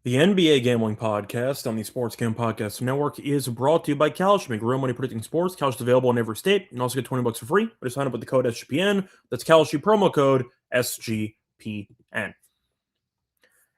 The NBA Gambling Podcast on the Sports Gambling Podcast Network is brought to you by Kalshi. Make real money predicting sports. Kalshi is available in every state. You can also get $20 for free by sign up with the code SGPN. That's Kalshi promo code SGPN.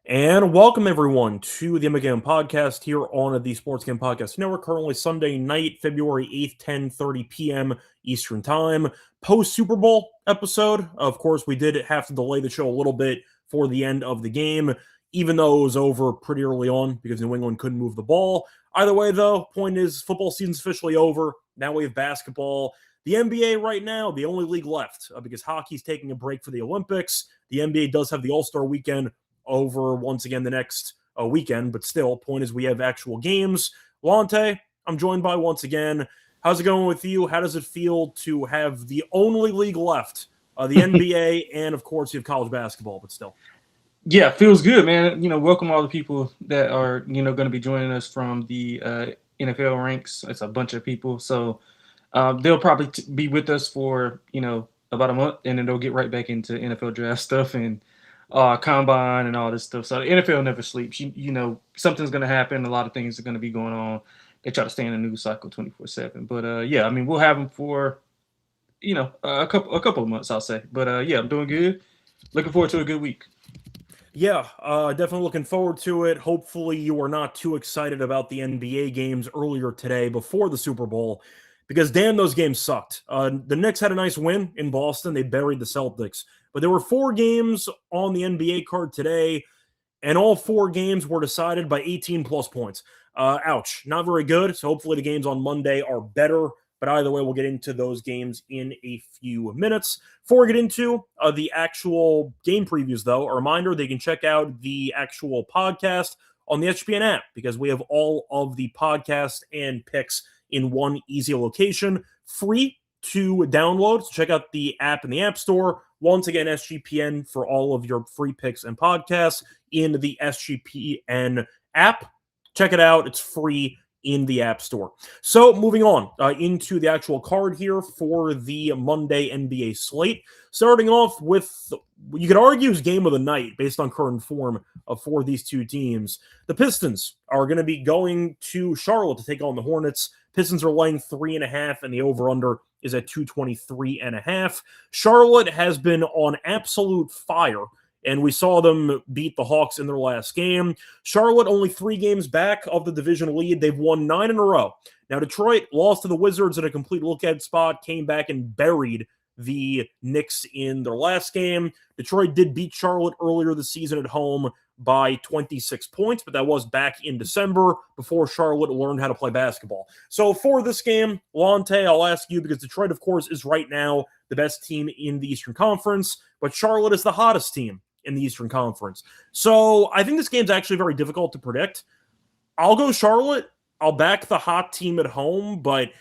And welcome everyone to the NBA Gambling Podcast here on the Sports Gambling Podcast Network. Currently Sunday night, February 8th, 10:30 p.m. Eastern Time. Post Super Bowl episode. Of course, we did have to delay the show a little bit for the end of the game, even though it was over pretty early on because New England couldn't move the ball. Either way, though, point is football season's officially over. Now we have basketball. The NBA right now, the only league left because hockey's taking a break for the Olympics. The NBA does have the All-Star weekend over once again the next weekend, but still, point is we have actual games. Lonte, I'm joined by once again. How's it going with you? How does it feel to have the only league left, the NBA, and of course you have college basketball, but still? Yeah, feels good, man. Welcome all the people that are, going to be joining us from the NFL ranks. It's a bunch of people. So they'll probably be with us for, about a month, and then they'll get right back into NFL draft stuff and combine and all this stuff. So the NFL never sleeps. Something's going to happen. A lot of things are going to be going on. They try to stay in the news cycle 24/7. But yeah, I mean, we'll have them for, a couple of months, I'll say. But yeah, I'm doing good. Looking forward to a good week. Yeah, definitely looking forward to it. Hopefully, you are not too excited about the NBA games earlier today before the Super Bowl, because damn, those games sucked. The Knicks had a nice win in Boston. They buried the Celtics. But there were 4 games on the NBA card today, and all 4 games were decided by 18 plus points. Ouch, not very good. So hopefully the games on Monday are better. But either way, we'll get into those games in a few minutes. Before we get into the actual game previews, though, a reminder, they can check out the actual podcast on the SGPN app because we have all of the podcasts and picks in one easy location, free to download. So check out the app in the App Store. Once again, SGPN for all of your free picks and podcasts in the SGPN app. Check it out. It's free in the App Store. So moving on into the actual card here for the Monday NBA slate. Starting off with, you could argue, is game of the night based on current form for these two teams. The Pistons are going to be going to Charlotte to take on the Hornets. Pistons are laying 3.5, and the over-under is at 223.5. Charlotte has been on absolute fire, and we saw them beat the Hawks in their last game. Charlotte only 3 games back of the division lead. They've won 9 in a row. Now, Detroit lost to the Wizards in a complete look-ahead spot, came back and buried the Knicks in their last game. Detroit did beat Charlotte earlier this season at home by 26 points, but that was back in December before Charlotte learned how to play basketball. So for this game, Lonte, I'll ask you, because Detroit, of course, is right now the best team in the Eastern Conference, but Charlotte is the hottest team in the Eastern Conference. So I think this game's actually very difficult to predict. I'll go Charlotte. I'll back the hot team at home, but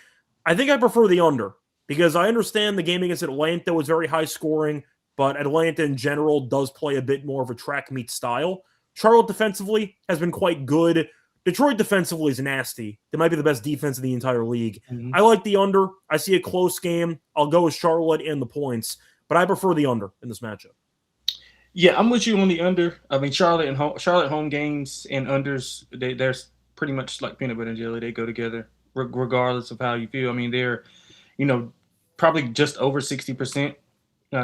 I think I prefer the under because I understand the game against Atlanta was very high scoring, but Atlanta in general does play a bit more of a track meet style. Charlotte defensively has been quite good. Detroit defensively is nasty. They might be the best defense in the entire league. Mm-hmm. I like the under. I see a close game. I'll go with Charlotte and the points, but I prefer the under in this matchup. Yeah, I'm with you on the under. I mean, Charlotte home games and unders, they're pretty much like peanut butter and jelly. They go together regardless of how you feel. I mean, they're, probably just over 60%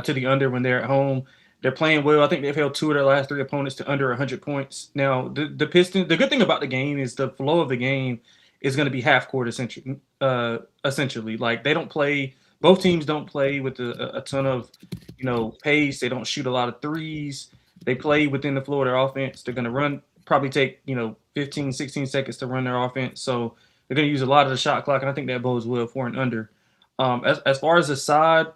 to the under when they're at home. They're playing well. I think they've held 2 of their last 3 opponents to under 100 points. Now, the Pistons, the good thing about the game is the flow of the game is going to be half court essentially. Like, they don't play, both teams don't play with a ton of, pace. They don't shoot a lot of threes. They play within the flow of their offense. They're going to probably take, 15, 16 seconds to run their offense. So they're going to use a lot of the shot clock, and I think that bodes well for an under. As far as the side,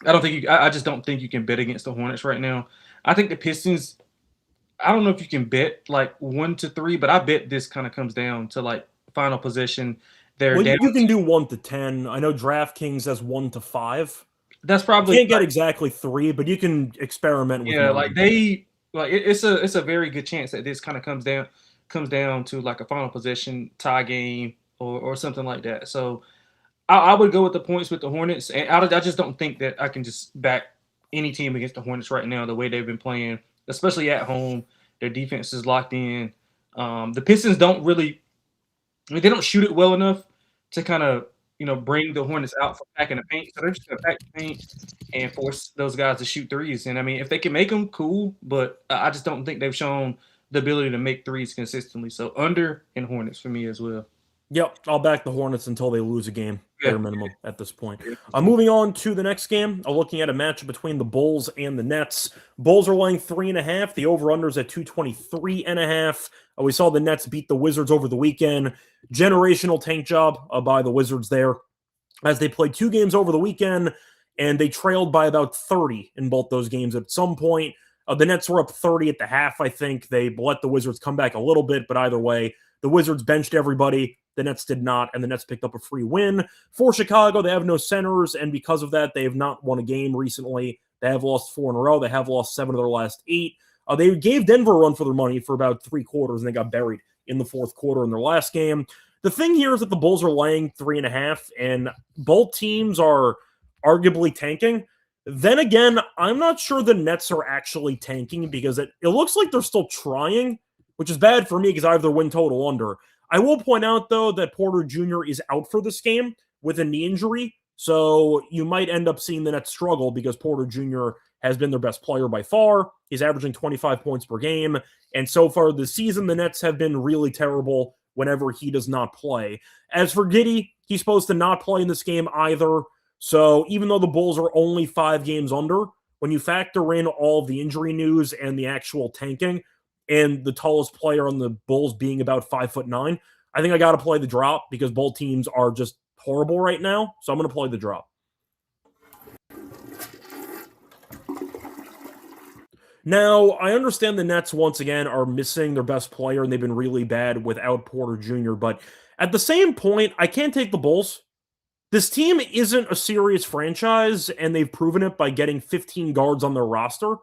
I just don't think you can bet against the Hornets right now. I think the Pistons, I don't know if you can bet like 1-3, but I bet this kind of comes down to like final possession. They're Well, down. you can do 1-10. I know DraftKings has 1-5. That's You probably can't get exactly 3, but you can experiment with yeah, more. like it's a very good chance that this kind of comes down to like a final possession tie game or something like that. So I would go with the points with the Hornets, and I just don't think that I can just back any team against the Hornets right now the way they've been playing, especially at home. Their defense is locked in. The Pistons don't really, I mean, they don't shoot it well enough to kind of, bring the Hornets out for packing the paint. So they're just going to pack the paint and force those guys to shoot threes. And I mean, if they can make them, cool. But I just don't think they've shown the ability to make threes consistently. So under and Hornets for me as well. Yep, I'll back the Hornets until they lose a game, bare Yeah. minimum at this point. Moving on to the next game, looking at a matchup between the Bulls and the Nets. Bulls are laying 3.5. The over-under's at 223.5. We saw the Nets beat the Wizards over the weekend. Generational tank job by the Wizards there, as they played 2 games over the weekend, and they trailed by about 30 in both those games at some point. The Nets were up 30 at the half, I think. They let the Wizards come back a little bit, but either way, the Wizards benched everybody. The Nets did not, and the Nets picked up a free win. For Chicago, they have no centers, and because of that, they have not won a game recently. They have lost 4 in a row. They have lost 7 of their last 8. They gave Denver a run for their money for about 3 quarters, and they got buried in the 4th quarter in their last game. The thing here is that the Bulls are laying 3.5, and both teams are arguably tanking. Then again, I'm not sure the Nets are actually tanking because it looks like they're still trying, which is bad for me because I have their win total under. I will point out, though, that Porter Jr. is out for this game with a knee injury, so you might end up seeing the Nets struggle because Porter Jr. has been their best player by far. He's averaging 25 points per game, and so far this season, the Nets have been really terrible whenever he does not play. As for Giddey, he's supposed to not play in this game either, so even though the Bulls are only 5 games under, when you factor in all of the injury news and the actual tanking, and the tallest player on the Bulls being about 5'9", I think I got to play the drop because both teams are just horrible right now. So I'm going to play the drop. Now, I understand the Nets, once again, are missing their best player, and they've been really bad without Porter Jr., but at the same point, I can't take the Bulls. This team isn't a serious franchise, and they've proven it by getting 15 guards on their roster.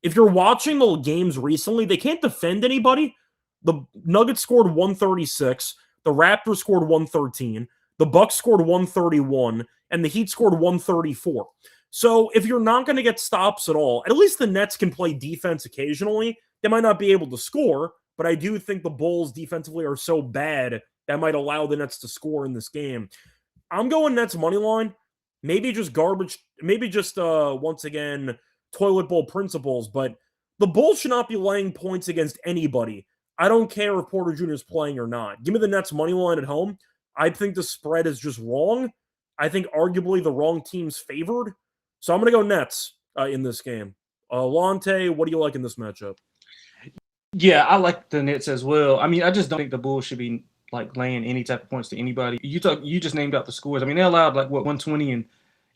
If you're watching the games recently, they can't defend anybody. The Nuggets scored 136, the Raptors scored 113, the Bucks scored 131, and the Heat scored 134. So if you're not going to get stops at all, at least the Nets can play defense occasionally. They might not be able to score, but I do think the Bulls defensively are so bad that might allow the Nets to score in this game. I'm going Nets money line. Maybe just garbage. Maybe just, once again, toilet bowl principles, but the Bulls should not be laying points against anybody. I don't care if Porter Jr. is playing or not. Give me the Nets money line at home. I think the spread is just wrong. I think arguably the wrong team's favored. So I'm going to go Nets in this game. Lonte, what do you like in this matchup? Yeah, I like the Nets as well. I mean, I just don't think the Bulls should be like laying any type of points to anybody. You just named out the scores. I mean, they allowed 120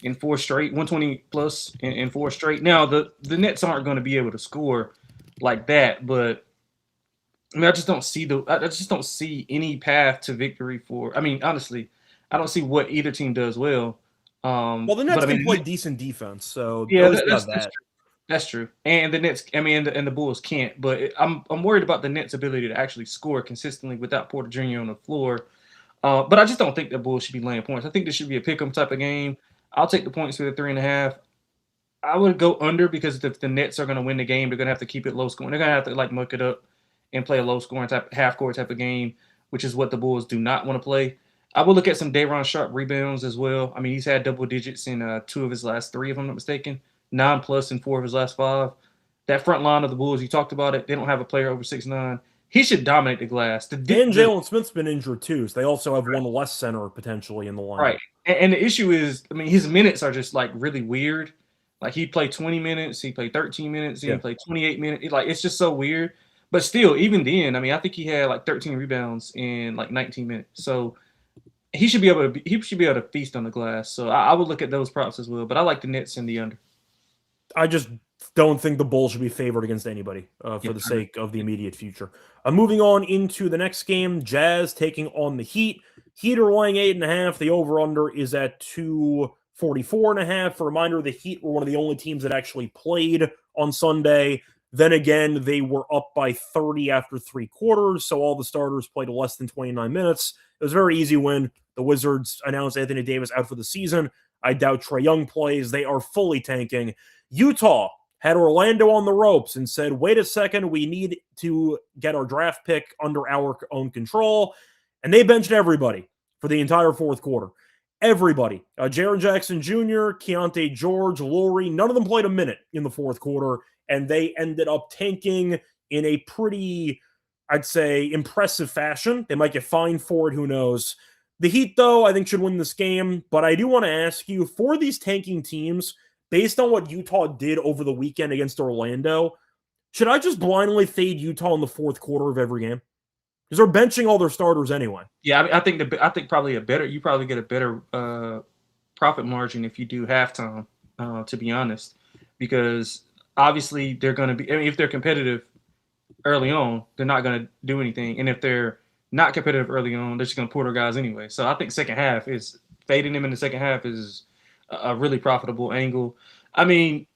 in 4 straight, 120 plus in 4 straight. Now the Nets aren't going to be able to score like that, but I mean, I just don't see any path to victory for. I mean, honestly, I don't see what either team does well. Well, the Nets can play decent defense, so yeah, that's true. And the Nets, I mean, and the Bulls can't. But I'm worried about the Nets' ability to actually score consistently without Porter Jr. on the floor. But I just don't think the Bulls should be laying points. I think this should be a pick-em type of game. I'll take the points for the 3.5. I would go under because if the Nets are going to win the game, they're going to have to keep it low scoring. They're going to have to muck it up and play a low scoring type, half court type of game, which is what the Bulls do not want to play. I will look at some Day'Ron Sharpe rebounds as well. I mean, he's had double digits in 2 of his last 3, if I'm not mistaken. 9+ in 4 of his last 5. That front line of the Bulls, you talked about it. They don't have a player over 6'9". He should dominate the glass. And Jalen Smith's been injured too, so they also have one less center potentially in the line. Right. And the issue is, I mean, his minutes are just really weird. Like he played 20 minutes, he played 13 minutes, he played 28 minutes. It's just so weird. But still, even then, I mean, I think he had 13 rebounds in 19 minutes. So he should be able to feast on the glass. So I would look at those props as well. But I like the Nets and the under. I just don't think the Bulls should be favored against anybody for the sake of the immediate future. Moving on into the next game, Jazz taking on the Heat. Heat are laying 8.5. The over-under is at 244.5. For a reminder, the Heat were one of the only teams that actually played on Sunday. Then again, they were up by 30 after 3 quarters, so all the starters played less than 29 minutes. It was a very easy win. The Wizards announced Anthony Davis out for the season. I doubt Trae Young plays. They are fully tanking. Utah had Orlando on the ropes and said, wait a second, we need to get our draft pick under our own control. And they benched everybody for the entire fourth quarter. Everybody. Jaren Jackson Jr., Keontae George, Laurie, none of them played a minute in the fourth quarter, and they ended up tanking in a pretty, I'd say, impressive fashion. They might get fined for it, who knows. The Heat, though, I think should win this game, but I do want to ask you, for these tanking teams, based on what Utah did over the weekend against Orlando, should I just blindly fade Utah in the fourth quarter of every game? Because they're benching all their starters anyway. Yeah, I think probably you probably get a better profit margin if you do halftime, to be honest, because obviously they're going to be. I mean, if they're competitive early on, they're not going to do anything, and if they're not competitive early on, they're just going to pull their guys anyway. So I think second half is fading them in the second half is a really profitable angle. I mean,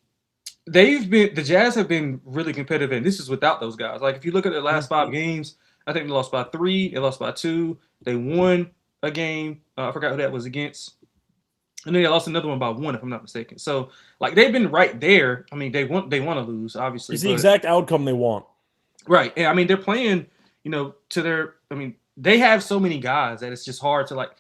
the Jazz have been really competitive, and this is without those guys. Like if you look at the last 5 games, I think they lost by 3, they lost by 2, they won a game. I forgot who that was against, and then they lost another one by 1, if I'm not mistaken. So like they've been right there. I mean, they want to lose, obviously. It's the exact outcome they want. Right. And I mean, they're playing, to their, I mean, they have so many guys that it's just hard to like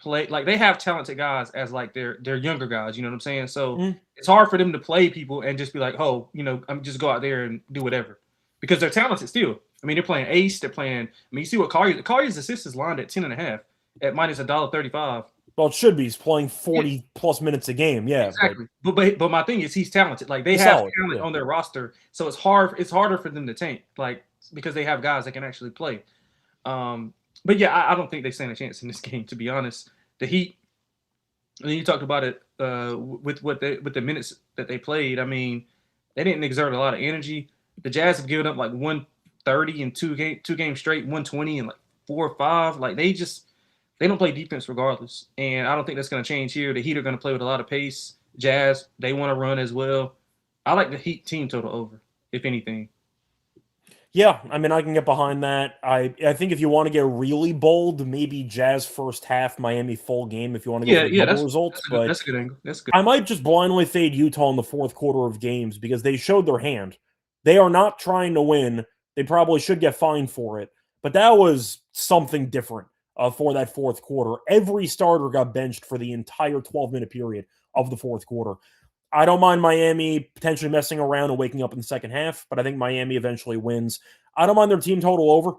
play. Like they have talented guys as like their younger guys, you know what I'm saying? So it's hard for them to play people and just be like, oh, I'm just go out there and do whatever, because they're talented still. I mean, they're playing ace. They're playing, I mean, you see what Collier's assist is lined at 10.5 at minus $1.35. Well, it should be. He's playing 40 plus minutes a game. Yeah, exactly. But my thing is he's talented. Like they have talent on their roster, so it's harder for them to tank, like because they have guys that can actually play. But yeah, I don't think they stand a chance in this game, to be honest. The Heat, and then you talked about it with the minutes that they played. I mean, they didn't exert a lot of energy. The Jazz have given up like 130 in two games straight, 120 and like 4 or 5. Like they don't play defense regardless. And I don't think that's going to change here. The Heat are going to play with a lot of pace. Jazz, they want to run as well. I like the Heat team total over, if anything. Yeah, I mean, I can get behind that. I think if you want to get really bold, maybe Jazz first half, Miami full game if you want to get the results. That's a good angle. That's good. I might just blindly fade Utah in the fourth quarter of games because they showed their hand. They are not trying to win. They probably should get fined for it. But that was something different. For that fourth quarter. Every starter got benched for the entire 12-minute period of the fourth quarter. I don't mind Miami potentially messing around and waking up in the second half, but I think Miami eventually wins. I don't mind their team total over.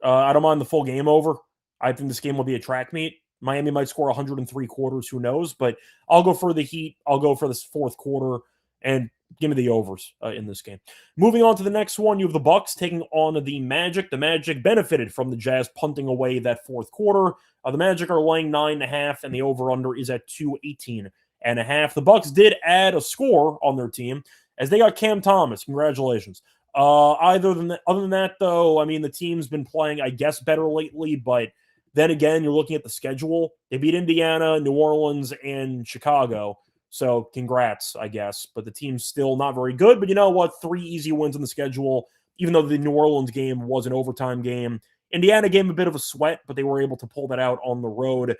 I don't mind the full game over. I think this game will be a track meet. Miami might score 103 quarters, who knows, but I'll go for the Heat. I'll go for this fourth quarter, and give me the overs in this game. Moving on to the next one, you have the Bucks taking on the Magic. The Magic benefited from the Jazz punting away that fourth quarter. The Magic are laying 9.5, and the over/under is at 218.5. The Bucks did add a score on their team as they got Cam Thomas. Congratulations. Other than that, though, I mean, the team's been playing, I guess, better lately, but then again, you're looking at the schedule. They beat Indiana, New Orleans, and Chicago. So congrats, I guess. But the team's still not very good. But you know what? 3 easy wins on the schedule, even though the New Orleans game was an overtime game. Indiana gave them a bit of a sweat, but they were able to pull that out on the road,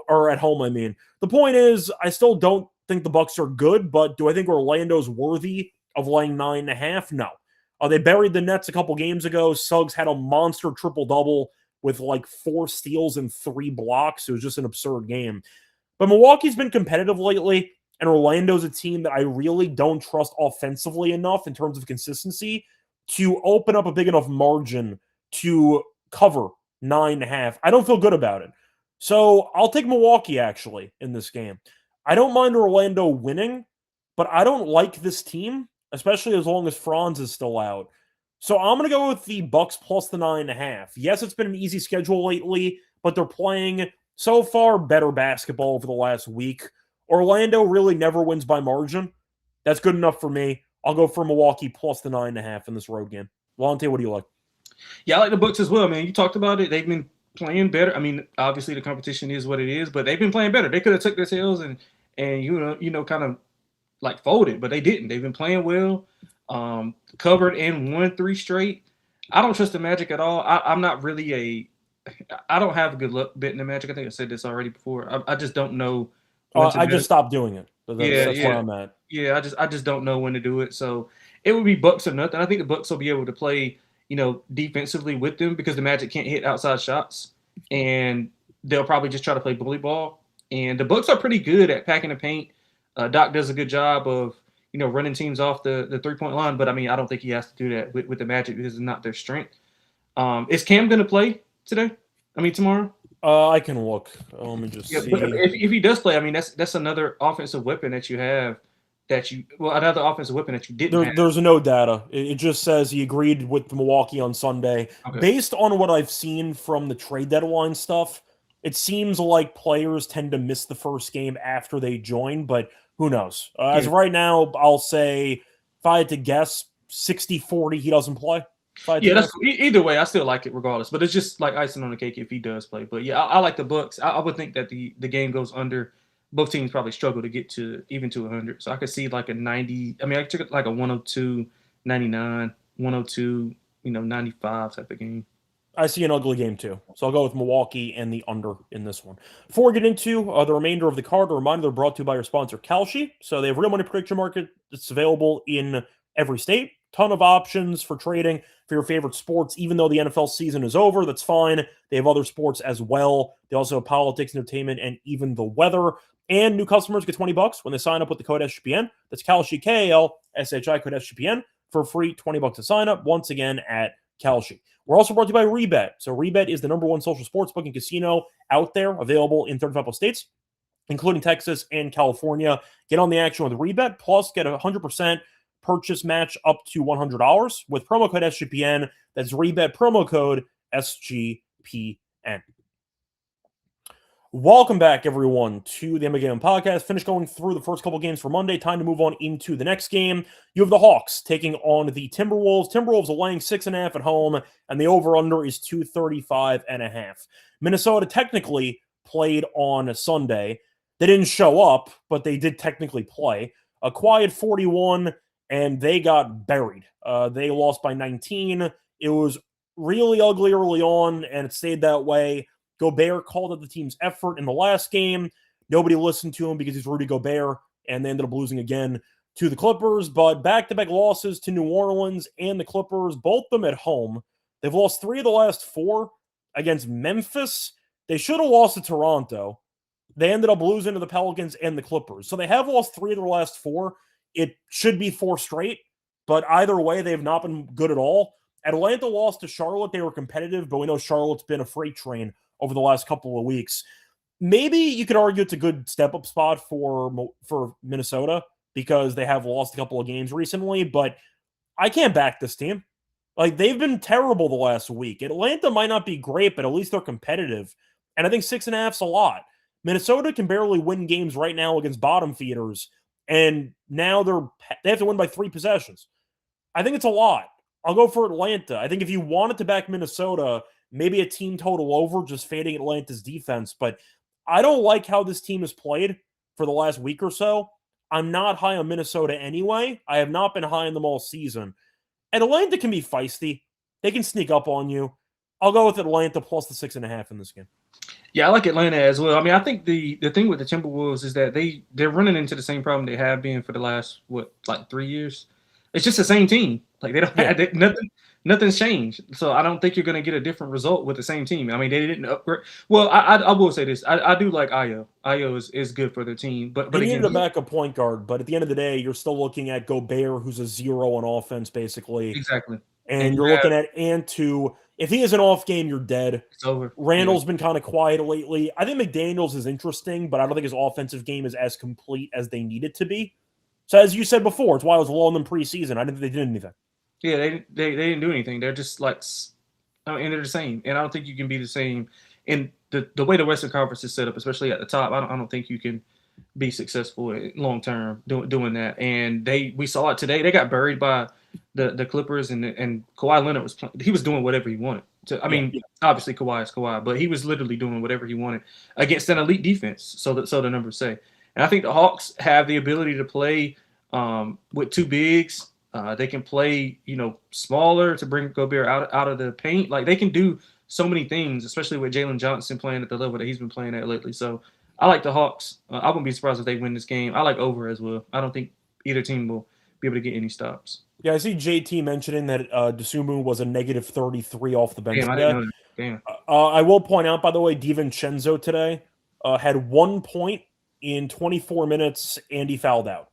or at home, I mean. The point is, I still don't think the Bucks are good, but do I think Orlando's worthy of laying 9.5? No. They buried the Nets a couple games ago. Suggs had a monster triple-double with like 4 steals and 3 blocks. It was just an absurd game. But Milwaukee's been competitive lately. And Orlando's a team that I really don't trust offensively enough in terms of consistency to open up a big enough margin to cover 9.5. I don't feel good about it. So I'll take Milwaukee, actually, in this game. I don't mind Orlando winning, but I don't like this team, especially as long as Franz is still out. So I'm going to go with the Bucks plus the 9.5. Yes, it's been an easy schedule lately, but they're playing so far better basketball over the last week. Orlando really never wins by margin. That's good enough for me. I'll go for Milwaukee plus the 9.5 in this road game. Lonte, what do you like? Yeah, I like the Bucks as well, man. You talked about it. They've been playing better. I mean, obviously the competition is what it is, but they've been playing better. They could have took their tails and kind of like folded, but they didn't. They've been playing well, covered and won 3 straight. I don't trust the Magic at all. I'm not really I don't have a good luck betting the Magic. I think I said this already before. I just don't know. I just stopped doing it. That's where I'm at. Yeah, I just don't know when to do it. So it would be Bucks or nothing. I think the Bucks will be able to play, defensively with them because the Magic can't hit outside shots, and they'll probably just try to play bully ball. And the Bucks are pretty good at packing the paint. Doc does a good job of running teams off the 3-point line, but I mean I don't think he has to do that with the Magic because it's not their strength. Is Cam going to play today? I mean tomorrow? I can look. Let me just see. But if he does play, I mean that's another offensive weapon that you have. Another offensive weapon that you didn't have. There's no data. It just says he agreed with Milwaukee on Sunday. Okay. Based on what I've seen from the trade deadline stuff, it seems like players tend to miss the first game after they join, but who knows? As of right now, I'll say, if I had to guess, 60-40 he doesn't play. Yeah, either way, I still like it regardless. But it's just like icing on the cake if he does play. But yeah, I like the Bucks. I would think that the game goes under. Both teams probably struggle to get to 100. So I could see like a 90. I mean, I took it like a 102, 99, 102, 95 type of game. I see an ugly game too. So I'll go with Milwaukee and the under in this one. Before we get into the remainder of the card, a reminder they're brought to you by your sponsor, Kalshi. So they have real money prediction market. It's available in every state. Ton of options for trading for your favorite sports. Even though the NFL season is over, that's fine. They have other sports as well. They also have politics, entertainment, and even the weather. And new customers get $20 when they sign up with the code SGPN. That's Kalshi, Kalshi, code SGPN for free, $20 to sign up. Once again at Kalshi. We're also brought to you by Rebet. So Rebet is the #1 social sports booking casino out there, available in 35 plus states, including Texas and California. Get on the action with Rebet, plus get a 100% purchase match up to $100 with promo code SGPN. That's Rebet, promo code SGPN. Welcome back, everyone, to the NBA Game Podcast. Finished going through the first couple games for Monday. Time to move on into the next game. You have the Hawks taking on the Timberwolves. Timberwolves are laying 6.5 at home, and the over-under is 235.5. Minnesota technically played on Sunday. They didn't show up, but they did technically play. A quiet 41, and they got buried. They lost by 19. It was really ugly early on, and it stayed that way. Gobert called out the team's effort in the last game. Nobody listened to him because he's Rudy Gobert, and they ended up losing again to the Clippers. But back-to-back losses to New Orleans and the Clippers, both of them at home. They've lost 3 of the last 4 against Memphis. They should have lost to Toronto. They ended up losing to the Pelicans and the Clippers. So they have lost 3 of their last 4. It should be 4 straight, but either way, they have not been good at all. Atlanta lost to Charlotte. They were competitive, but we know Charlotte's been a freight train over the last couple of weeks. Maybe you could argue it's a good step-up spot for Minnesota because they have lost a couple of games recently, but I can't back this team. Like, they've been terrible the last week. Atlanta might not be great, but at least they're competitive, and I think 6.5's a lot. Minnesota can barely win games right now against bottom feeders, and now they have to win by 3 possessions. I think it's a lot. I'll go for Atlanta. I think if you wanted to back Minnesota, maybe a team total over, just fading Atlanta's defense. But I don't like how this team has played for the last week or so. I'm not high on Minnesota anyway. I have not been high on them all season. And Atlanta can be feisty. They can sneak up on you. I'll go with Atlanta plus the 6.5 in this game. Yeah, I like Atlanta as well. I mean, I think the thing with the Timberwolves is that they're running into the same problem they have been for the last, 3 years? It's just the same team. Like, they don't have nothing's changed. So I don't think you're going to get a different result with the same team. I mean, they didn't upgrade. Well, I will say this. I do like Ayo. Ayo is good for their team. But they needed a backup point guard. But at the end of the day, you're still looking at Gobert, who's a 0 on offense, basically. Exactly. And you're looking at Antu. If he has an off game, you're dead. It's over. Randall's been kind of quiet lately. I think McDaniels is interesting, but I don't think his offensive game is as complete as they need it to be. So as you said before, it's why I was low on them preseason. I didn't think they did anything. Yeah, they didn't do anything. They're just like, and they're the same. And I don't think you can be the same. And the way the Western Conference is set up, especially at the top, I don't think you can be successful long term doing that. And we saw it today. They got buried by the Clippers, and Kawhi Leonard he was doing whatever he wanted. Obviously Kawhi is Kawhi, but he was literally doing whatever he wanted against an elite defense. So the numbers say. And I think the Hawks have the ability to play with 2 bigs. They can play, smaller to bring Gobert out of the paint. Like, they can do so many things, especially with Jalen Johnson playing at the level that he's been playing at lately. So I like the Hawks. I wouldn't be surprised if they win this game. I like over as well. I don't think either team will be able to get any stops. Yeah, I see JT mentioning that DeSumo was a negative 33 off the bench Damn, I didn't today. know that. Damn. I will point out, by the way, DiVincenzo today had 1 point in 24 minutes, and he fouled out.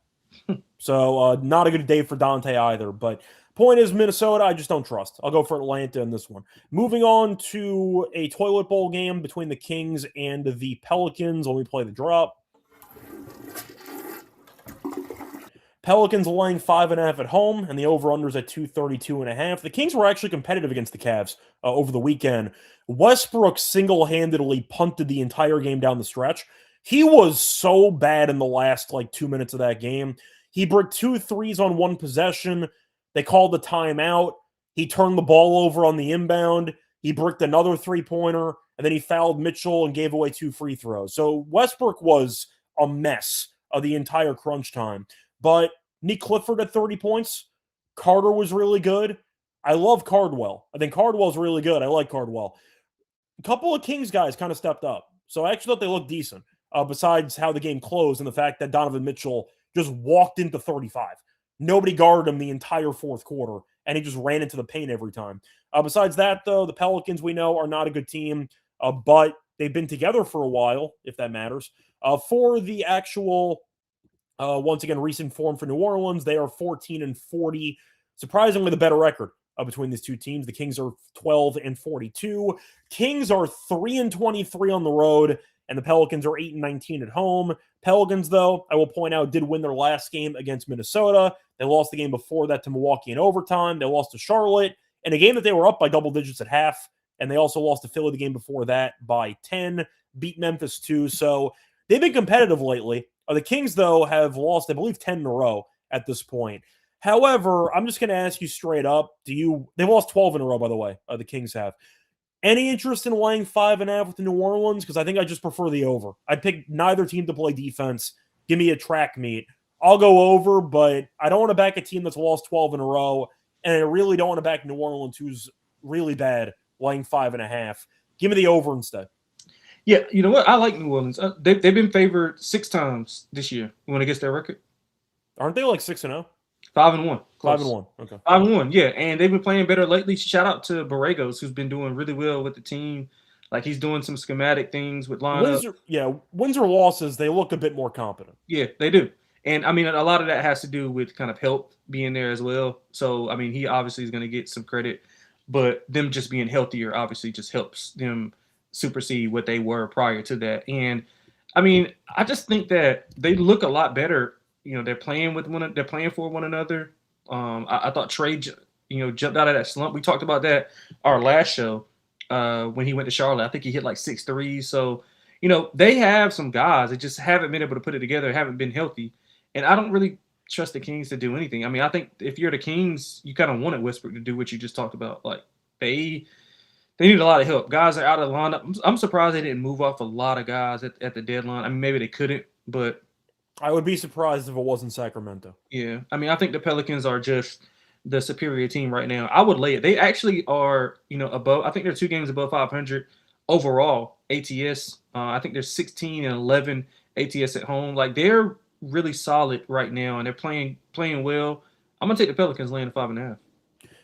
So not a good day for Dante either. But point is, Minnesota, I just don't trust. I'll go for Atlanta in this one. Moving on to a toilet bowl game between the Kings and the Pelicans. Let me play the drop. Pelicans laying 5.5 at home, and the over-unders at 232.5. The Kings were actually competitive against the Cavs over the weekend. Westbrook single-handedly punted the entire game down the stretch. He was so bad in the last 2 minutes of that game. He bricked 2 threes on 1 possession. They called the timeout. He turned the ball over on the inbound. He bricked another 3-pointer, and then he fouled Mitchell and gave away 2 free throws. So Westbrook was a mess of the entire crunch time. But Nick Clifford at 30 points. Carter was really good. I love Cardwell. I think Cardwell's really good. I like Cardwell. A couple of Kings guys kind of stepped up. So I actually thought they looked decent, besides how the game closed and the fact that Donovan Mitchell just walked into 35. Nobody guarded him the entire fourth quarter, and he just ran into the paint every time. Besides that, though, the Pelicans, we know, are not a good team, but they've been together for a while, if that matters. For the actual... once again, recent form for New Orleans, they are 14-40. Surprisingly, the better record between these two teams. The Kings are 12-42. Kings are 3-23 on the road, and the Pelicans are 8-19 at home. Pelicans, though, I will point out, did win their last game against Minnesota. They lost the game before that to Milwaukee in overtime. They lost to Charlotte in a game that they were up by double digits at half, and they also lost to Philly the game before that by 10. Beat Memphis, too. So they've been competitive lately. The Kings, though, have lost, I believe, 10 in a row at this point. However, I'm just going to ask you straight up, they've lost 12 in a row, by the way, the Kings have. Any interest in laying 5.5 with the New Orleans? Because I think I just prefer the over. I'd pick neither team to play defense. Give me a track meet. I'll go over, but I don't want to back a team that's lost 12 in a row, and I really don't want to back New Orleans, who's really bad, laying 5.5. Give me the over instead. Yeah, you know what? I like New Orleans. They've been favored 6 times this year. You want to guess their record? Aren't they 6-0? 5-1. Close. 5-1. Okay. 5-1. Yeah, and they've been playing better lately. Shout out to Borregos, who's been doing really well with the team. Like, he's doing some schematic things with lineup. Wins or losses, they look a bit more competent. Yeah, they do. And, I mean, a lot of that has to do with kind of health being there as well. So, I mean, he obviously is going to get some credit. But them just being healthier obviously just helps them supersede what they were prior to that. And I mean, I just think that they look a lot better. You know, they're playing for one another. I thought Trey, jumped out of that slump. We talked about that our last show when he went to Charlotte. I think he hit 6 threes. So, they have some guys that just haven't been able to put it together, haven't been healthy. And I don't really trust the Kings to do anything. I mean, I think if you're the Kings, you kind of wanted Westbrook to do what you just talked about. Like, they need a lot of help. Guys are out of the lineup. I'm surprised they didn't move off a lot of guys at the deadline. I mean, maybe they couldn't, but I would be surprised if it wasn't Sacramento. Yeah. I mean, I think the Pelicans are just the superior team right now. I would lay it. They actually are, above. I think they're 2 games above 500 overall ATS. I think they're 16-11 ATS at home. Like, they're really solid right now, and they're playing well. I'm gonna take the Pelicans laying 5.5.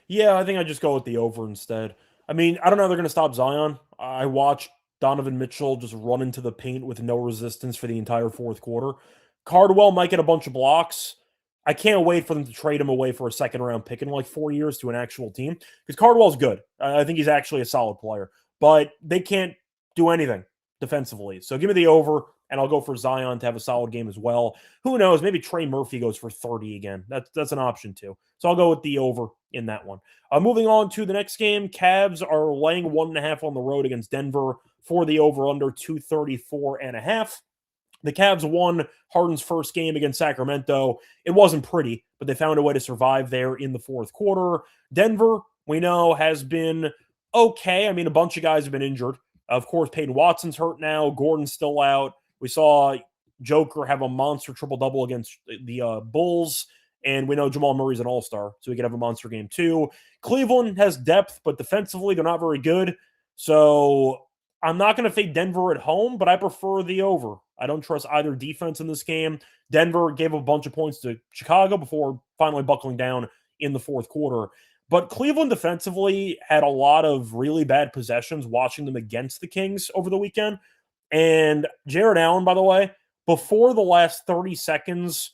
Yeah, I think I just go with the over instead. I mean, I don't know if they're going to stop Zion. I watched Donovan Mitchell just run into the paint with no resistance for the entire fourth quarter. Cardwell might get a bunch of blocks. I can't wait for them to trade him away for a second-round pick in 4 years to an actual team, because Cardwell's good. I think he's actually a solid player, but they can't do anything defensively. So give me the over, and I'll go for Zion to have a solid game as well. Who knows? Maybe Trey Murphy goes for 30 again. That's an option too. So I'll go with the over in that one. Moving on to the next game, Cavs are laying 1.5 on the road against Denver for the over-under 234.5. The Cavs won Harden's first game against Sacramento. It wasn't pretty, but they found a way to survive there in the fourth quarter. Denver, we know, has been okay. I mean, a bunch of guys have been injured. Of course, Peyton Watson's hurt now. Gordon's still out. We saw Joker have a monster triple-double against the Bulls. And we know Jamal Murray's an all-star, so he could have a monster game too. Cleveland has depth, but defensively, they're not very good. So I'm not going to fade Denver at home, but I prefer the over. I don't trust either defense in this game. Denver gave a bunch of points to Chicago before finally buckling down in the fourth quarter. But Cleveland defensively had a lot of really bad possessions watching them against the Kings over the weekend. And Jared Allen, by the way, before the last 30 seconds,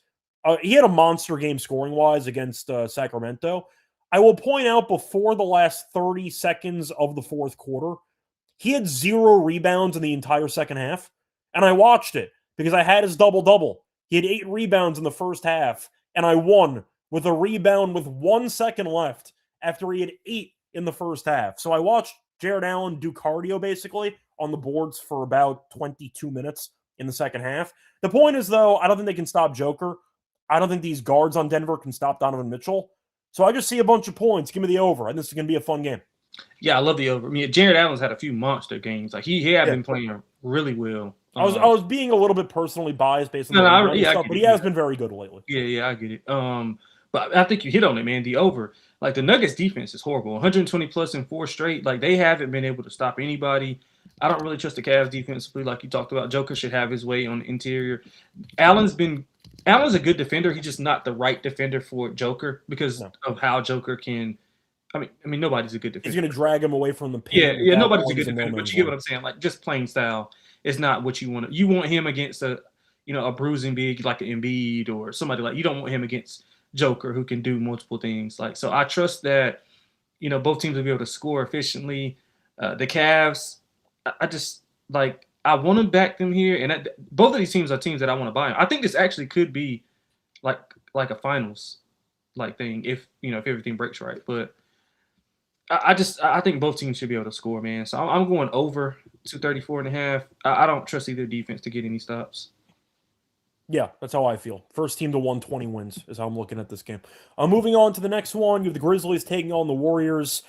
he had a monster game scoring-wise against Sacramento. I will point out before the last 30 seconds of the fourth quarter, he had 0 rebounds in the entire second half. And I watched it because I had his double-double. He had 8 rebounds in the first half, and I won with a rebound with 1 second left after he had 8 in the first half. So I watched Jared Allen do cardio basically on the boards for about 22 minutes in the second half. The point is, though, I don't think they can stop Joker. I don't think these guards on Denver can stop Donovan Mitchell. So I just see a bunch of points. Give me the over. And this is going to be a fun game. Yeah, I love the over. I mean, Jared Allen's had a few monster games. Like he had been playing really well. I was being a little bit personally biased based on stuff, but he has been very good lately. Yeah, I get it. But I think you hit on it, man. The over. Like the Nuggets defense is horrible. 120 plus in 4 straight. Like they haven't been able to stop anybody. I don't really trust the Cavs defensively, like you talked about. Joker should have his way on the interior. Allen's a good defender. He's just not the right defender for Joker because of how Joker can. I mean, nobody's a good defender. He's going to drag him away from the paint. Yeah, nobody's a good defender. But you get what I'm saying? Like just playing style is not what you want. You want him against a bruising big like an Embiid or somebody like. You don't want him against Joker who can do multiple things. Like so, I trust that both teams will be able to score efficiently. The Cavs. I just I want to back them here, and both of these teams are teams that I want to buy. I think this actually could be like a finals thing if everything breaks right. But I think both teams should be able to score, man. So I'm going over 234.5. I don't trust either defense to get any stops. Yeah, that's how I feel. First team to 120 wins is how I'm looking at this game. Moving on to the next one, you have the Grizzlies taking on the Warriors.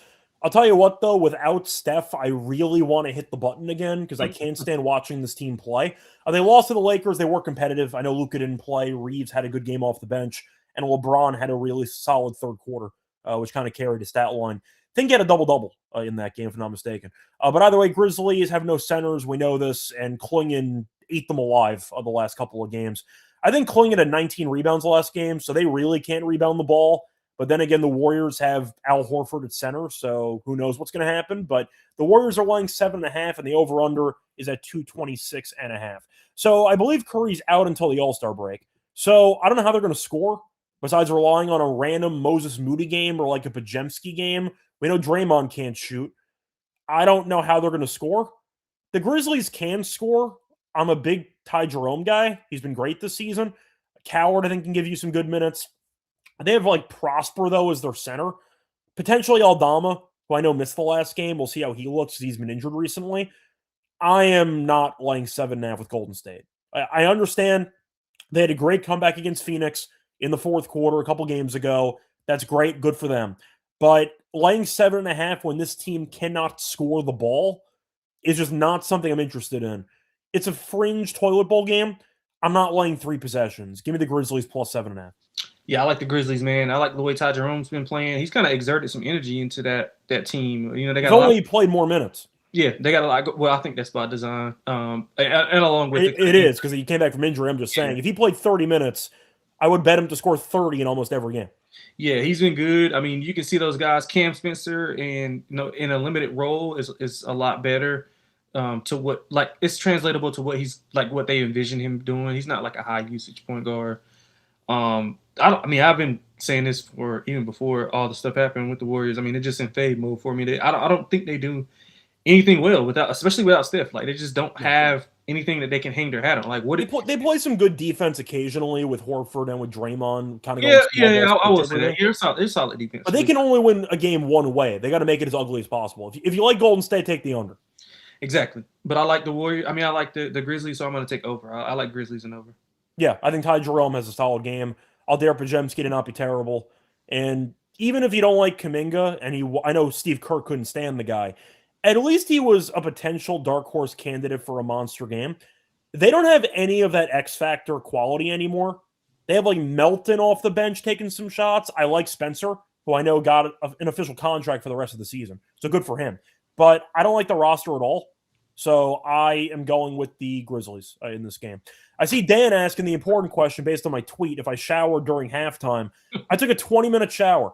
I'll tell you what, though, without Steph, I really want to hit the button again because I can't stand watching this team play. They lost to the Lakers. They were competitive. I know Luka didn't play. Reeves had a good game off the bench. And LeBron had a really solid third quarter, which kind of carried his stat line. I think he had a double-double in that game, if I'm not mistaken. But either way, Grizzlies have no centers. We know this. And Klingon ate them alive the last couple of games. I think Klingon had 19 rebounds the last game, so they really can't rebound the ball. But then again, the Warriors have Al Horford at center, so who knows what's going to happen. But the Warriors are laying 7.5, and the over-under is at 226.5. So I believe Curry's out until the All-Star break. So I don't know how they're going to score, besides relying on a random Moses Moody game or like a Pajemski game. We know Draymond can't shoot. I don't know how they're going to score. The Grizzlies can score. I'm a big Ty Jerome guy. He's been great this season. Coward, I think, can give you some good minutes. They have Prosper, though, as their center. Potentially Aldama, who I know missed the last game. We'll see how he looks. He's been injured recently. I am not laying 7.5 with Golden State. I understand they had a great comeback against Phoenix in the fourth quarter a couple games ago. That's great. Good for them. But laying 7.5 when this team cannot score the ball is just not something I'm interested in. It's a fringe toilet bowl game. I'm not laying 3 possessions. Give me the Grizzlies plus 7.5. Yeah, I like the Grizzlies, man. I like the way Ty Jerome's been playing. He's kind of exerted some energy into that team. They got only played more minutes. Yeah, they got a lot. Well, I think that's by design. And along with it is because he came back from injury. I'm just saying, if he played 30 minutes, I would bet him to score 30 in almost every game. Yeah, he's been good. I mean, you can see those guys. Cam Spencer, and in a limited role is a lot better. To what it's translatable to what he's what they envision him doing. He's not like a high usage point guard. I've been saying this for even before all the stuff happened with the Warriors. I mean, they're just in fade mode for me. I don't think they do anything well especially without Steph. They just don't have anything that they can hang their hat on. They play some good defense occasionally with Horford and with Draymond kind of. I will say that. They're solid defense. But they can only win a game one way. They got to make it as ugly as possible. If you like Golden State, take the under. Exactly. But I like the Warriors. I mean, I like the Grizzlies, so I'm going to take over. I like Grizzlies and over. Yeah, I think Ty Jerome has a solid game. Aldama Pajemski to not be terrible. And even if you don't like Kuminga, and I know Steve Kerr couldn't stand the guy, at least he was a potential dark horse candidate for a monster game. They don't have any of that X Factor quality anymore. They have Melton off the bench taking some shots. I like Spencer, who I know got an official contract for the rest of the season. So good for him. But I don't like the roster at all. So I am going with the Grizzlies in this game. I see Dan asking the important question based on my tweet if I showered during halftime. I took a 20-minute shower.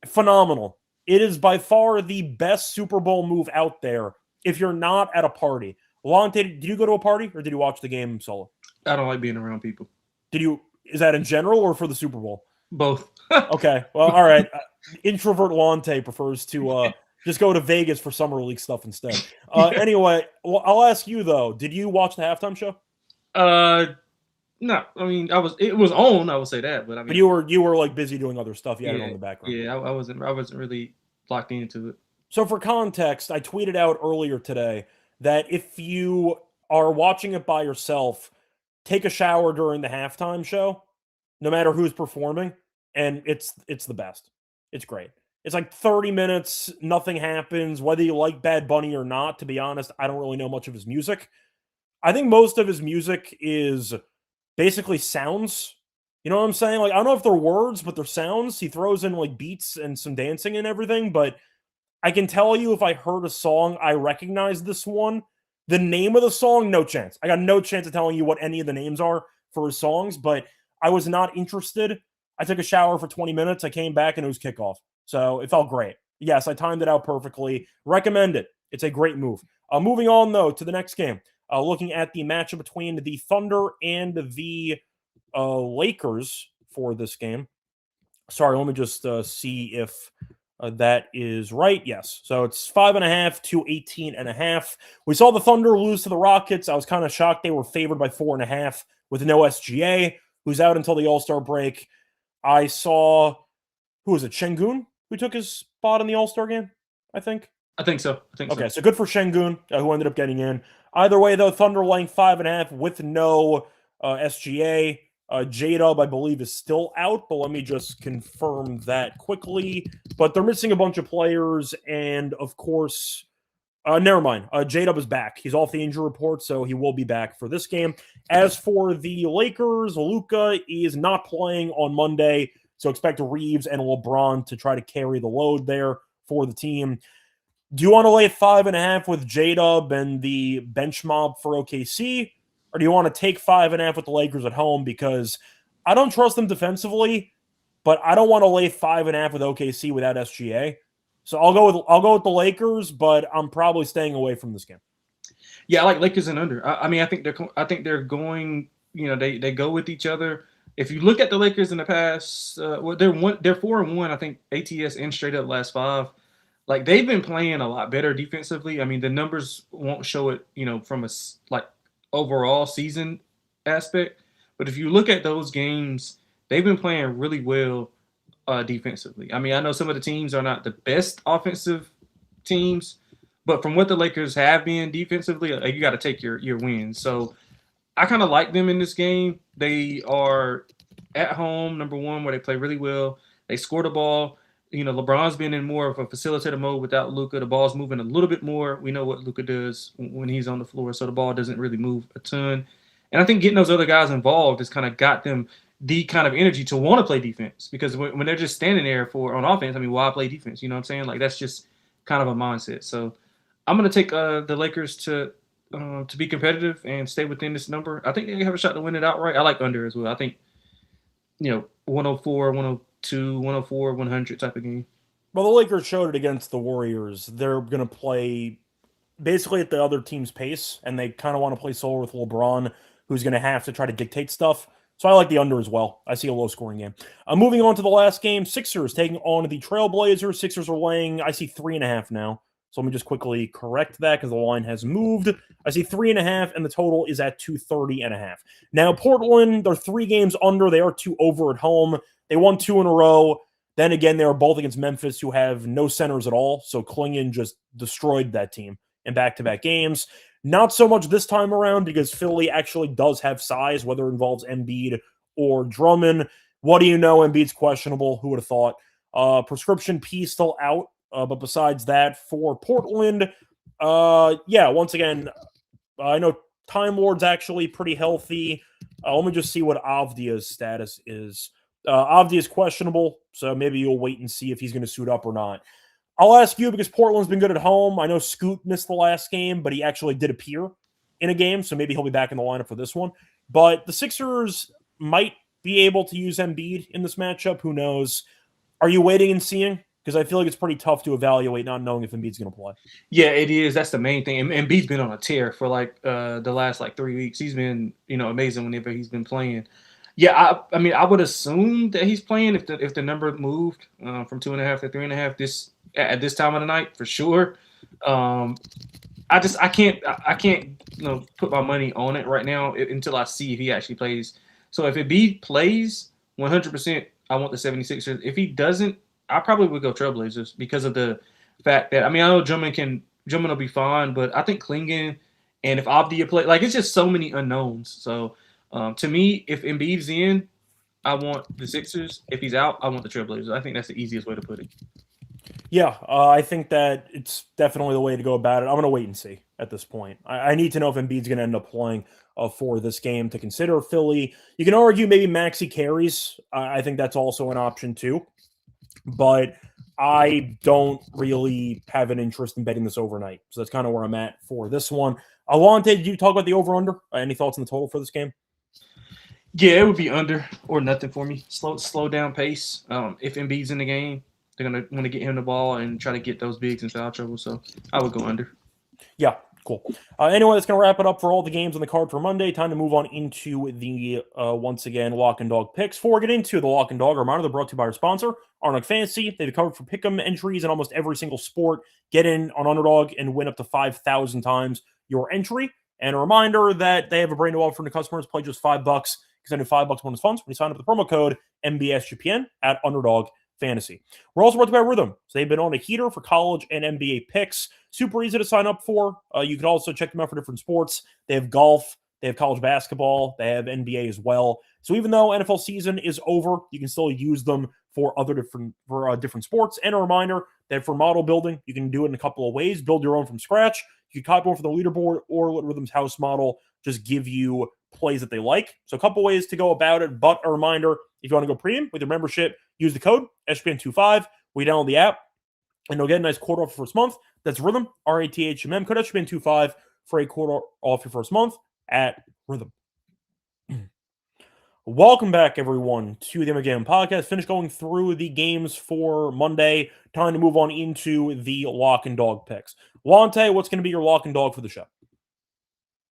Phenomenal. It is by far the best Super Bowl move out there if you're not at a party. Lonte, did you go to a party or did you watch the game solo? I don't like being around people. Is that in general or for the Super Bowl? Both. Okay. Well, all right. Introvert Lonte prefers to just go to Vegas for summer league stuff instead. Anyway, well, I'll ask you though. Did you watch the halftime show? No. I mean, it was on. I would say that, but I mean, but you were like busy doing other stuff. You had it on the background. Yeah, I wasn't really locked into it. So for context, I tweeted out earlier today that if you are watching it by yourself, take a shower during the halftime show, no matter who's performing, and it's the best. It's great. It's like 30 minutes, nothing happens, whether you like Bad Bunny or not. To be honest, I don't really know much of his music. I think most of his music is basically sounds. You know what I'm saying? Like, I don't know if they're words, but they're sounds. He throws in like beats and some dancing and everything, but I can tell you if I heard a song, I recognize this one. The name of the song, no chance. I got no chance of telling you what any of the names are for his songs, but I was not interested. I took a shower for 20 minutes. I came back and it was kickoff. So it felt great. Yes, I timed it out perfectly. Recommend it. It's a great move. Moving on, though, to the next game. Looking at the matchup between the Thunder and the Lakers for this game. Sorry, let me just see if that is right. Yes. So it's 5.5 to 18.5. We saw the Thunder lose to the Rockets. I was kind of shocked they were favored by 4.5 with no SGA, who's out until the All-Star break. I saw, who was it, Şengün, who took his spot in the All-Star game, I think? I think so. Okay, so good for Şengün, who ended up getting in. Either way, though, Thunder laying 5.5 with no SGA. J-Dub, I believe, is still out, but let me just confirm that quickly. But they're missing a bunch of players, and of course, never mind. J-Dub is back. He's off the injury report, so he will be back for this game. As for the Lakers, Luka is not playing on Monday, so expect Reeves and LeBron to try to carry the load there for the team. Do you want to lay 5.5 with J-Dub and the bench mob for OKC? Or do you want to take 5.5 with the Lakers at home? Because I don't trust them defensively, but I don't want to lay 5.5 with OKC without SGA. So I'll go with the Lakers, but I'm probably staying away from this game. Yeah, I like Lakers and under. I mean, I think they're going. You know, they go with each other. If you look at the Lakers in the past, they're 4-1. I think ATS and straight up last 5. Like, they've been playing a lot better defensively. I mean, the numbers won't show it, you know, from a overall season aspect. But if you look at those games, they've been playing really well defensively. I mean, I know some of the teams are not the best offensive teams, but from what the Lakers have been defensively, you got to take your wins. So I kind of like them in this game. They are at home, number one, where they play really well. They score the ball. You know, LeBron's been in more of a facilitator mode without Luka. The ball's moving a little bit more. We know what Luka does when he's on the floor, so the ball doesn't really move a ton. And I think getting those other guys involved has kind of got them the kind of energy to want to play defense. Because when they're just standing there on offense, I mean, why play defense? You know what I'm saying? Like, that's just kind of a mindset. So I'm going to take the Lakers to be competitive and stay within this number. I think they have a shot to win it outright. I like under as well. I think, 104, 102, 104, 100 type of game. Well, the Lakers showed it against the Warriors. They're going to play basically at the other team's pace, and they kind of want to play solo with LeBron, who's going to have to try to dictate stuff. So I like the under as well. I see a low-scoring game. Moving on to the last game, Sixers taking on the Trailblazers. Sixers are laying, I see 3.5 now. So let me just quickly correct that because the line has moved. I see 3.5, and the total is at 230.5. Now, Portland, they're 3 games under. They are 2 over at home. They won 2 in a row. Then again, they are both against Memphis, who have no centers at all. So Klingon just destroyed that team in back-to-back games. Not so much this time around because Philly actually does have size, whether it involves Embiid or Drummond. What do you know? Embiid's questionable. Who would have thought? Prescription P still out. But besides that, for Portland, once again, I know Time Lord's actually pretty healthy. Let me just see what Avdia's status is. Avdia is questionable, so maybe you'll wait and see if he's going to suit up or not. I'll ask you because Portland's been good at home. I know Scoot missed the last game, but he actually did appear in a game, so maybe he'll be back in the lineup for this one. But the Sixers might be able to use Embiid in this matchup. Who knows? Are you waiting and seeing? Because I feel like it's pretty tough to evaluate not knowing if Embiid's going to play. Yeah, it is. That's the main thing. And Embiid's been on a tear for like the last like 3 weeks. He's been, amazing whenever he's been playing. Yeah, I mean, I would assume that he's playing if the number moved from 2.5 to 3.5 at this time of the night for sure. I can't put my money on it right now until I see if he actually plays. So if Embiid plays 100%, I want the 76ers. If he doesn't, I probably would go Trailblazers because of the fact that, I mean, I know Drummond will be fine, but I think Klingon and if Avdia play, like it's just so many unknowns. So to me, if Embiid's in, I want the Sixers. If he's out, I want the Trailblazers. I think that's the easiest way to put it. Yeah, I think that it's definitely the way to go about it. I'm going to wait and see at this point. I need to know if Embiid's going to end up playing for this game to consider Philly. You can argue maybe Maxey carries. I think that's also an option too. But I don't really have an interest in betting this overnight. So that's kind of where I'm at for this one. Lonte, did you talk about the over-under? Any thoughts on the total for this game? Yeah, it would be under or nothing for me. Slow down pace. If Embiid's in the game, they're going to want to get him the ball and try to get those bigs in foul trouble. So I would go under. Yeah, cool. Anyway, that's going to wrap it up for all the games on the card for Monday. Time to move on into the, once again, Lock and Dog picks. Before we get into the Lock and Dog, reminder, they're brought to you by our sponsor, Underdog Fantasy. They've covered for pick'em entries in almost every single sport. Get in on Underdog and win up to 5,000 times your entry. And a reminder that they have a brand new offer for new customers. Play just $5. You can send $5 bonus funds when you sign up with the promo code MBSGPN at Underdog Fantasy. We're also brought to you by Rhythm. So they've been on a heater for college and NBA picks. Super easy to sign up for. You can also check them out for different sports. They have golf. They have college basketball. They have NBA as well. So even though NFL season is over, you can still use them for other different sports. And a reminder that for model building, you can do it in a couple of ways. Build your own from scratch. You can copy one for the leaderboard or let Rhythm's house model just give you plays that they like. So a couple ways to go about it. But a reminder, if you want to go premium with your membership, use the code SGPN25. We download the app, and you'll get a nice quarter off your first month. That's Rhythm, RATHMM, code SGPN25 for a quarter off your first month at Rhythm. Welcome back, everyone, to the Again podcast. Finished going through the games for Monday. Time to move on into the Lock and Dog picks. Lonte, what's going to be your Lock and Dog for the show?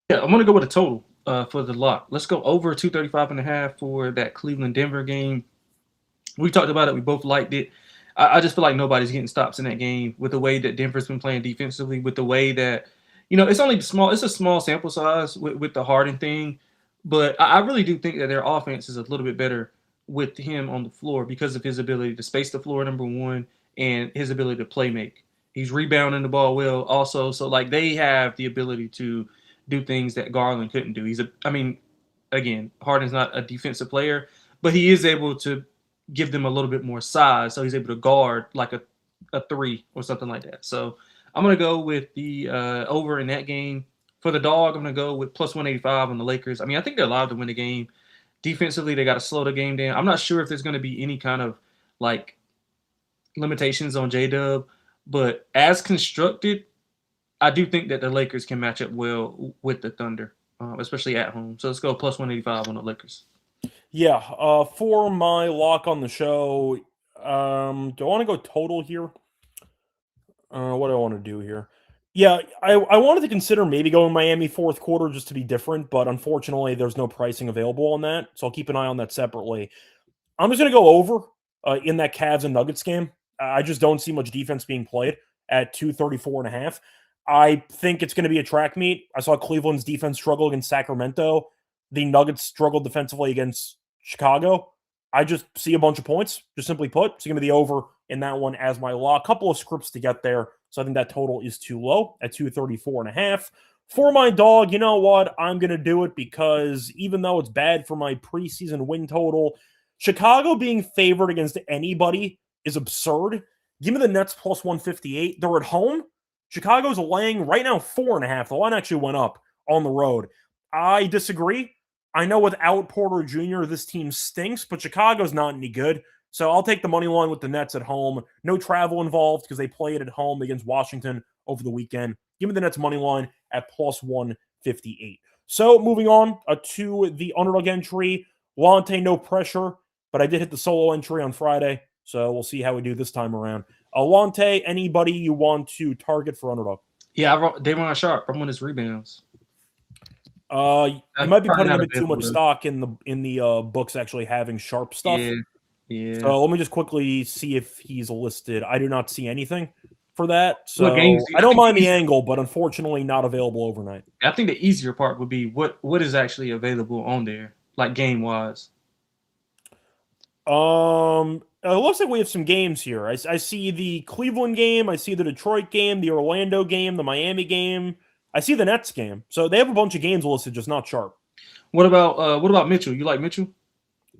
Yeah, I'm going to go with a total for the lock. Let's go over 235.5 for that Cleveland-Denver game. We talked about it. We both liked it. I just feel like nobody's getting stops in that game with the way that Denver's been playing defensively, with the way that, it's only small. It's a small sample size with the Harden thing. But I really do think that their offense is a little bit better with him on the floor because of his ability to space the floor, number one, and his ability to play make. He's rebounding the ball well also. So, they have the ability to do things that Garland couldn't do. Again, Harden's not a defensive player, but he is able to give them a little bit more size. So he's able to guard like a three or something like that. So I'm going to go with the over in that game. For the dog, I'm going to go with plus 185 on the Lakers. I think they're allowed to win the game. Defensively, they got to slow the game down. I'm not sure if there's going to be any kind of limitations on J-Dub, but as constructed, I do think that the Lakers can match up well with the Thunder, especially at home. So let's go plus 185 on the Lakers. Yeah, for my lock on the show, do I want to go total here? What do I want to do here? Yeah, I wanted to consider maybe going Miami fourth quarter just to be different, but unfortunately there's no pricing available on that, so I'll keep an eye on that separately. I'm just going to go over in that Cavs and Nuggets game. I just don't see much defense being played at 234.5. I think it's going to be a track meet. I saw Cleveland's defense struggle against Sacramento. The Nuggets struggled defensively against Chicago. I just see a bunch of points, just simply put. It's going to be the over in that one as my lock. A couple of scripts to get there, so I think that total is too low at 234.5. For my dog, you know what? I'm going to do it because even though it's bad for my preseason win total, Chicago being favored against anybody is absurd. Give me the Nets plus 158. They're at home. Chicago's laying right now 4.5. The line actually went up on the road. I disagree. I know without Porter Jr., this team stinks, but Chicago's not any good. So I'll take the money line with the Nets at home. No travel involved because they played at home against Washington over the weekend. Give me the Nets money line at plus 158. So moving on to the underdog entry. Lonte, no pressure, but I did hit the solo entry on Friday. So we'll see how we do this time around. Lonte, anybody you want to target for underdog? Yeah, Davion Sharp. I'm on his rebounds. You might be putting a bit too much stock in the books actually having Sharp stuff. Yeah. So let me just quickly see if he's listed. I do not see anything for that. So I don't mind the angle, but unfortunately not available overnight. I think the easier part would be what is actually available on there, like game wise. It looks like we have some games here. I see the Cleveland game, I see the Detroit game, the Orlando game, the Miami game. I see the Nets game. So they have a bunch of games listed, just not Sharp. What about Mitchell? You like Mitchell?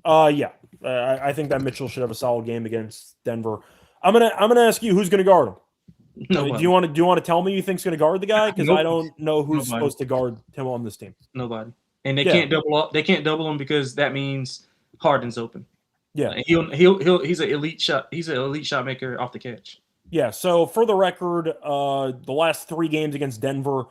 Yeah. I think that Mitchell should have a solid game against Denver. I'm gonna ask you who's gonna guard him. Nobody. Do you want to tell me you think's gonna guard the guy? Because I don't know who's supposed to guard him on this team. Nobody. And they can't double up. They can't double him because that means Harden's open. Yeah. He's an elite shot. He's an elite shot maker off the catch. Yeah. So for the record, the last 3 games against Denver,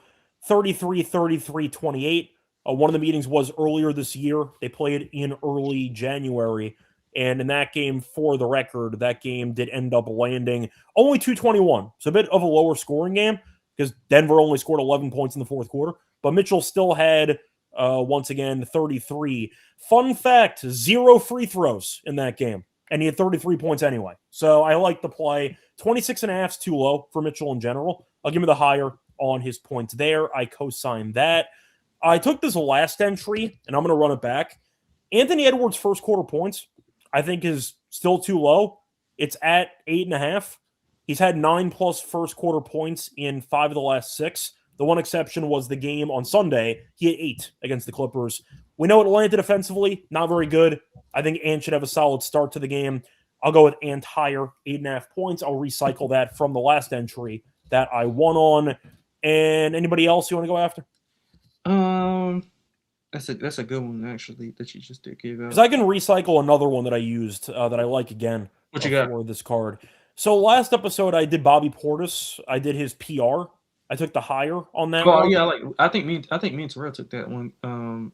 33, 33, 28. One of the meetings was earlier this year. They played in early January. And in that game, for the record, that game did end up landing only 221. So a bit of a lower scoring game because Denver only scored 11 points in the fourth quarter. But Mitchell still had, once again, 33. Fun fact, 0 free throws in that game. And he had 33 points anyway. So I like the play. 26.5 is too low for Mitchell in general. I'll give him the higher on his points there. I co-signed that. I took this last entry, and I'm going to run it back. Anthony Edwards' first quarter points, I think, is still too low. It's at 8.5. He's had 9+ first quarter points in 5 of the last 6. The one exception was the game on Sunday. He had 8 against the Clippers. We know Atlanta defensively, not very good. I think Ant should have a solid start to the game. I'll go with Ant higher, 8.5 points. I'll recycle that from the last entry that I won on. And anybody else you want to go after? That's a good one actually that you just did give out. Because I can recycle another one that I used that I like again. What you got for this card? So last episode I did Bobby Portis. I did his PR. I took the higher on that one. Yeah, I think me and Terrell took that one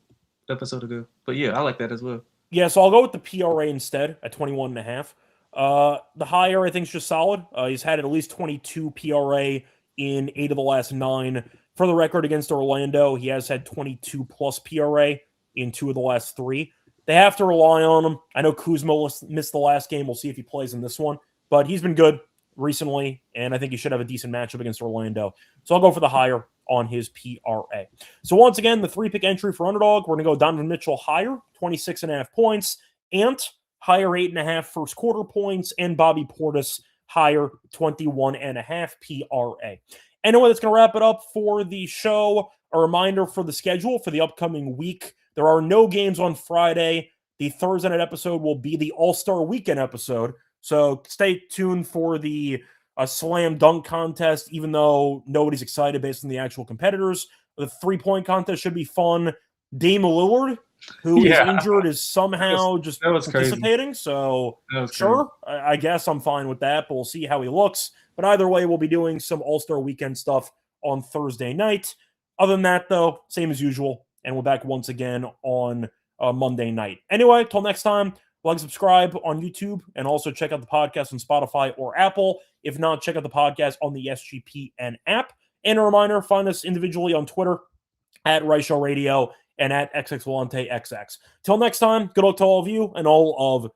episode ago. But yeah, I like that as well. Yeah, so I'll go with the PRA instead at 21.5. The higher I think is just solid. He's had at least 22 PRA in 8 of the last 9. For the record, against Orlando, he has had 22+ PRA in 2 of the last 3. They have to rely on him. I know Kuzma missed the last game. We'll see if he plays in this one. But he's been good recently, and I think he should have a decent matchup against Orlando. So I'll go for the higher on his PRA. So once again, the 3-pick entry for underdog, we're going to go Donovan Mitchell higher, 26.5 points. Ant, higher 8.5 first quarter points. And Bobby Portis, higher 21.5 PRA. Anyway, that's going to wrap it up for the show. A reminder for the schedule for the upcoming week. There are no games on Friday. The Thursday night episode will be the All-Star Weekend episode. So stay tuned for the slam dunk contest, even though nobody's excited based on the actual competitors. The 3-point contest should be fun. Dame Lillard, who is injured, is somehow just participating. Crazy. So sure, I guess I'm fine with that, but we'll see how he looks. But either way, we'll be doing some All-Star Weekend stuff on Thursday night. Other than that, though, same as usual. And we're back once again on Monday night. Anyway, till next time, like, subscribe on YouTube, and also check out the podcast on Spotify or Apple. If not, check out the podcast on the SGPN app. And a reminder, find us individually on Twitter at Reichel Radio and at XXLonteXX. Till next time, good luck to all of you and all of